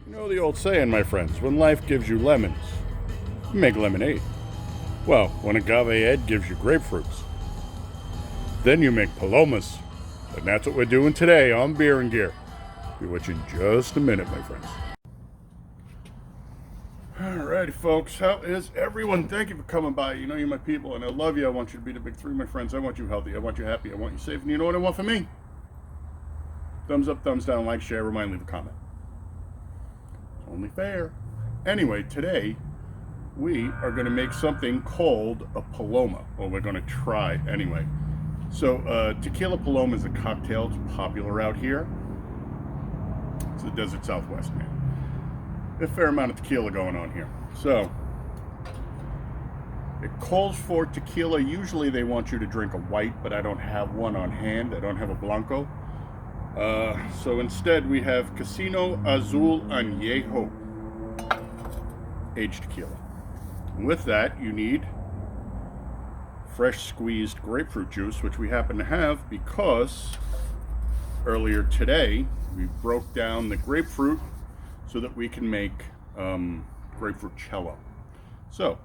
You know the old saying, my friends, when life gives you lemons, you make lemonade. Well, when agave head gives you grapefruits, then you make palomas. And that's what we're doing today on Beer and Gear. Be with you in just a minute, my friends. Alrighty, folks. How is everyone? Thank you for coming by. You know you're my people, and I love you. I want you to be the big three, my friends. I want you healthy. I want you happy. I want you safe. And you know what I want from me? Thumbs up, thumbs down, like, share, remind, leave a comment. It's only fair. Anyway, today we are going to make something called a Paloma. Well, we're going to try anyway. So, Tequila Paloma is a cocktail. It's popular out here. It's the desert Southwest, man. A fair amount of tequila going on here. So, it calls for tequila. Usually they want you to drink a white, but I don't have one on hand. I don't have a Blanco. So instead we have Casino Azul Añejo aged tequila. And with that you need fresh squeezed grapefruit juice, which we happen to have because earlier today we broke down the grapefruit so that we can make grapefruit cello. So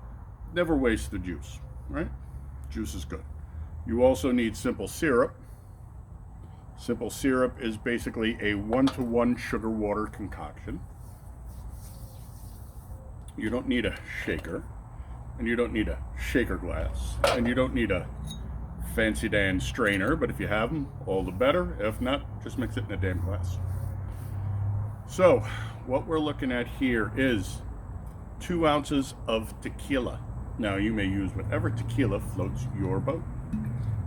never waste the juice, right? Juice is good. You also need simple syrup. Simple syrup is basically a 1-to-1 sugar water concoction. You don't need a shaker, and you don't need a shaker glass, and you don't need a fancy Dan strainer, but if you have them, all the better. If not, just mix it in a damn glass. So, what we're looking at here is 2 ounces of tequila. Now, you may use whatever tequila floats your boat.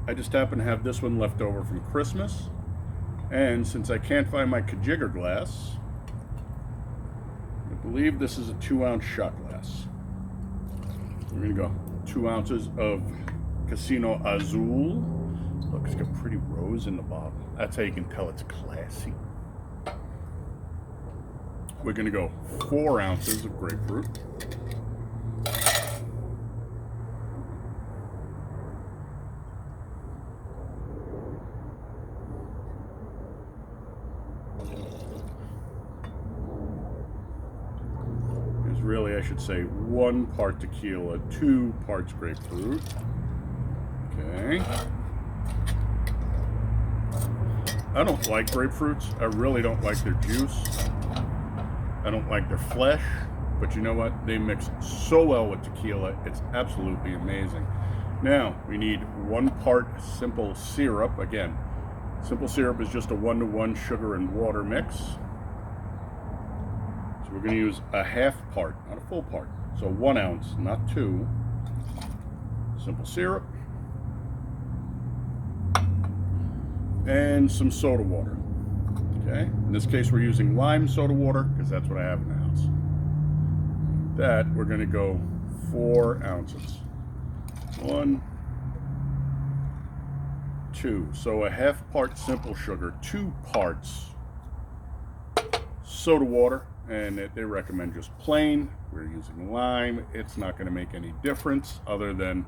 I just happen to have this one left over from Christmas. And since I can't find my Kajigger glass, I believe this is a 2-ounce shot glass. We're going to go 2 ounces of Casino Azul. Look, it's got pretty rose in the bottle. That's how you can tell it's classy. We're going to go 4 ounces of grapefruit. Really, I should say 1 part tequila, 2 parts grapefruit. Okay. I don't like grapefruits. I really don't like their juice. I don't like their flesh. But you know what? They mix so well with tequila. It's absolutely amazing. Now, we need 1 part simple syrup. Again, simple syrup is just a 1-to-1 sugar and water mix. So we're going to use a half part, not a full part. So 1 ounce, not 2. Simple syrup. And some soda water. Okay. In this case, we're using lime soda water because that's what I have in the house. That we're going to go 4 ounces. 1, 2. So a half part simple sugar, 2 parts soda water. And they recommend just plain. We're using lime. It's not going to make any difference other than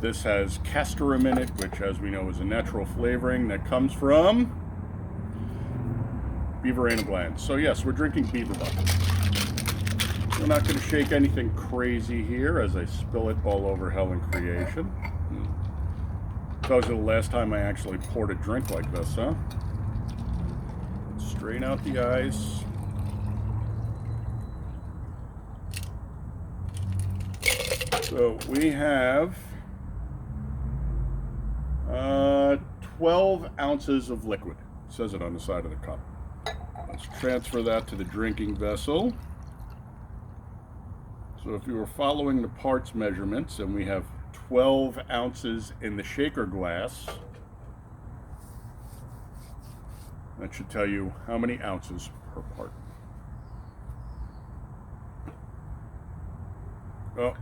this has castoreum in it, which, as we know, is a natural flavoring that comes from beaver anal glands. So yes, we're drinking beaver butter. We're not going to shake anything crazy here as I spill it all over hell and creation. Tells you the last time I actually poured a drink like this, huh? Strain out the ice. So we have 12 ounces of liquid. It says it on the side of the cup. Let's transfer that to the drinking vessel. So if you were following the parts measurements, and we have 12 ounces in the shaker glass, that should tell you how many ounces per part. Oh,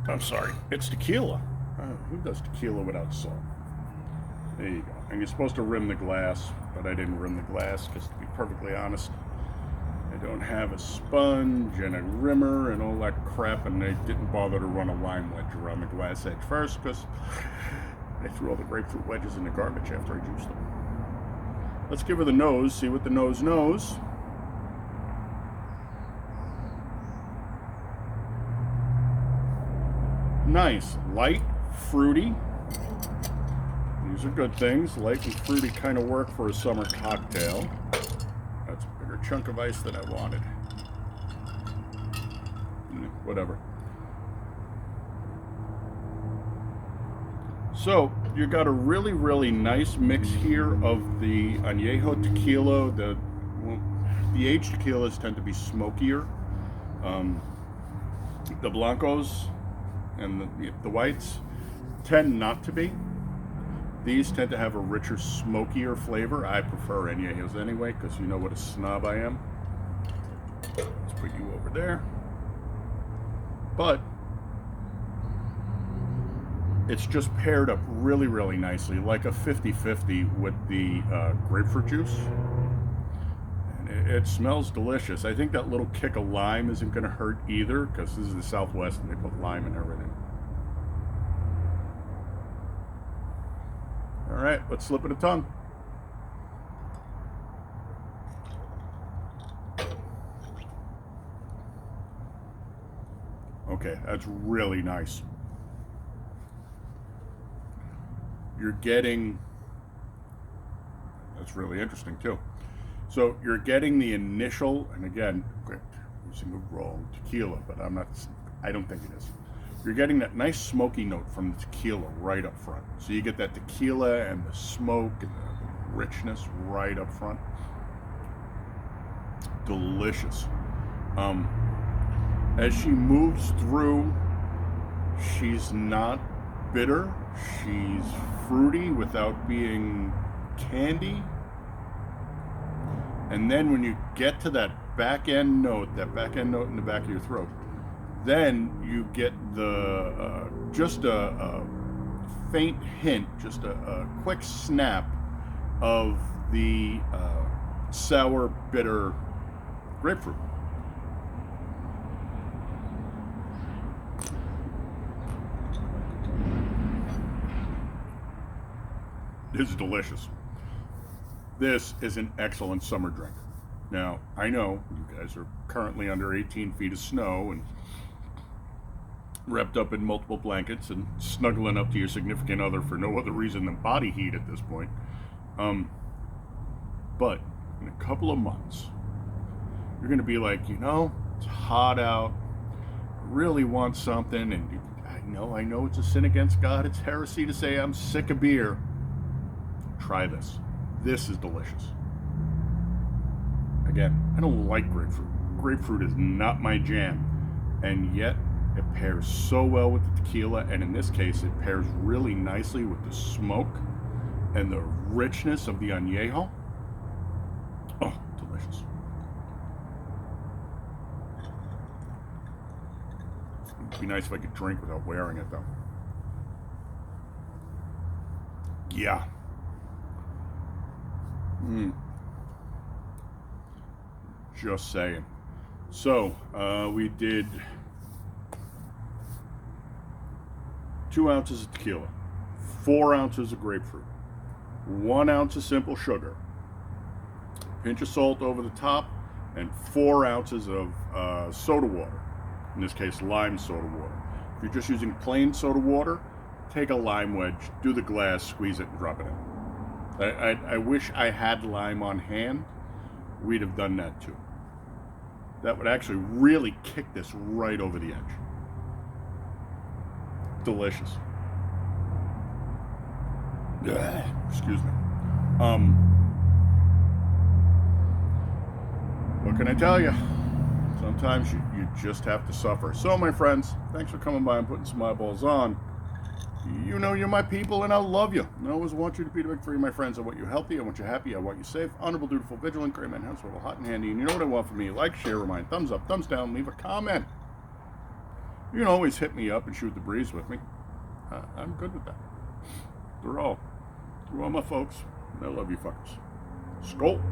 I'm sorry, it's tequila. Who does tequila without salt? There you go. And you're supposed to rim the glass, but I didn't rim the glass because, to be perfectly honest, I don't have a sponge and a rimmer and all that crap, and I didn't bother to run a lime wedge around the glass edge first because I threw all the grapefruit wedges in the garbage after I juiced them. Let's give her the nose, see what the nose knows. nice, light, fruity. These are good things. Light and fruity kind of work for a summer cocktail. That's a bigger chunk of ice than I wanted. Whatever. So you got a really, really nice mix here of the añejo tequila. The aged tequilas tend to be smokier. The blancos and the whites tend not to be. These tend to have a richer, smokier flavor. I prefer añejos anyway, because you know what a snob I am. Let's put you over there. But it's just paired up really, really nicely, like a 50-50 with the grapefruit juice. And it smells delicious. I think that little kick of lime isn't going to hurt either, because this is the Southwest and they put lime in everything. All right, let's slip it a tongue. Okay, that's really nice. You're getting, that's really interesting too. So you're getting the initial, and again, using the wrong tequila, but I don't think it is. You're getting that nice smoky note from the tequila right up front. So you get that tequila and the smoke and the richness right up front. Delicious. As she moves through, she's not bitter. She's fruity without being candy. And then when you get to that back end note in the back of your throat, then you get the just a faint hint, just a quick snap of the sour, bitter grapefruit. This is delicious. This is an excellent summer drink. Now, I know you guys are currently under 18 feet of snow and wrapped up in multiple blankets and snuggling up to your significant other for no other reason than body heat at this point. But in a couple of months, you're going to be like, it's hot out. I really want something. And I know it's a sin against God. It's heresy to say I'm sick of beer. Try this. This is delicious. Again, I don't like grapefruit. Grapefruit is not my jam. And yet, it pairs so well with the tequila. And in this case, it pairs really nicely with the smoke and the richness of the añejo. Oh, delicious. It'd be nice if I could drink without wearing it, though. Yeah. Just saying. So, we did 2 ounces of tequila, 4 ounces of grapefruit, 1 ounce of simple sugar, a pinch of salt over the top, and 4 ounces of soda water. In this case, lime soda water. If you're just using plain soda water, take a lime wedge, do the glass, squeeze it, and drop it in. I wish I had lime on hand. We'd have done that too. That would actually really kick this right over the edge. Delicious. Excuse me. What can I tell you? Sometimes you just have to suffer. So, my friends, thanks for coming by and putting some eyeballs on. You know you're my people, and I love you. And I always want you to be the big 3, my friends. I want you healthy, I want you happy, I want you safe, honorable, dutiful, vigilant, great man, household, hot and handy. And you know what I want from you? Like, share, remind, thumbs up, thumbs down, leave a comment. You can always hit me up and shoot the breeze with me. I'm good with that. They're all my folks, and I love you fuckers. Skol.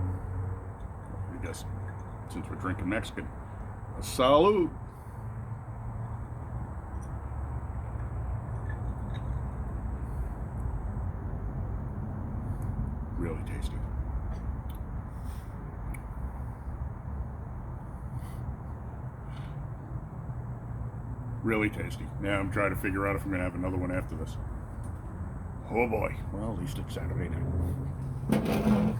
I guess, since we're drinking Mexican, a salud. Really tasty. Really tasty. Now I'm trying to figure out if I'm going to have another one after this. Oh boy. Well, at least it's Saturday night.